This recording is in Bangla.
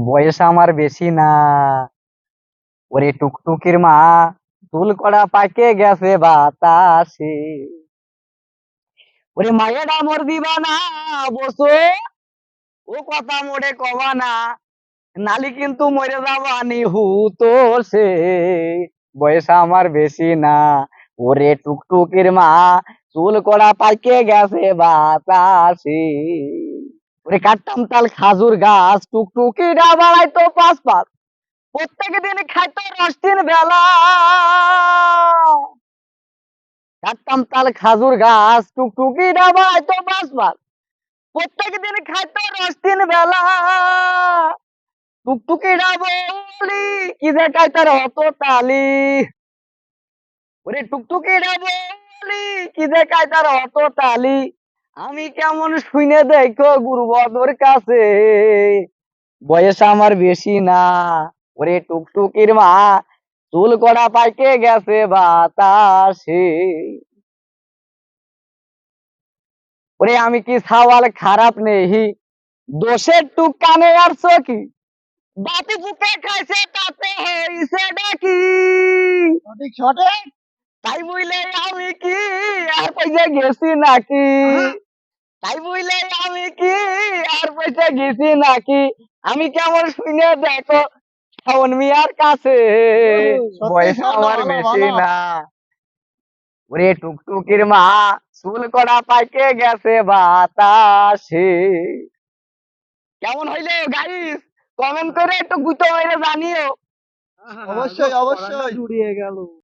বয়স আমার বেশি না। ওরে টুকটুকির মা, চুল করা পাকে গেছে বাতাসে। ওরে মায়ের আমর দিবা না বসো, ও কথা মোড়ে কবা না, নালি কিন্তু মরে যাবানি হুতো সে। বয়স আমার বেশি না। ওরে টুকটুকির মা, চুল করা পাকে গেছে বাতাসে। ওরে কাটতাম তাল খাজুর গাছ, টুকটুকিরা বাড়াইতো পাঁচ পাঁচ, প্রত্যেক দিন খাইতো রস তিন বেলা। কাটতাম তাল খাজুর গাছ, টুকটুকিরা বাড়াইতো পাঁচ পাঁচ, প্রত্যেক দিন খাইতো রস তিন বেলা। টুকটুকিরা বলি, কি দেখায় তার অত তালি। ওরে টুকটুকিরা বলি, কি দেখায় তার অত তালি। আমি কেমন শুনে দেখো গুরুবদর কাছে, বয়স আমার বেশি না। ওরে টুকটুকির মা, চুল করা পাইকে গেছে বাতাসে। ওরে আমি কি সাওয়াল খারাপ নেই, দোষের টুক কানে আর চকি, বাতি ফুকে খাইছে তাতে হইছে নাকি। সঠিক সঠিক। তাই বুঝলে আমি কি আর পয়সা গেছি নাকি। তাই বুঝলে আমি কি আর পয়সা গেছি নাকি। আমি কেমন শুনে দেখো শাওন মিয়ার কাছে, সত্যি বয়স ভালো আমার ভালো বেশি ভালো। না। ওরে টুকটুকির মা, চুল করা পাইকে গেছে বাতাসে। কেমন হইলো গাইস, কমেন্ট করে একটু গুতো মেরে জানিও। অবশ্যই অবশ্যই। জুড়িয়ে গেল।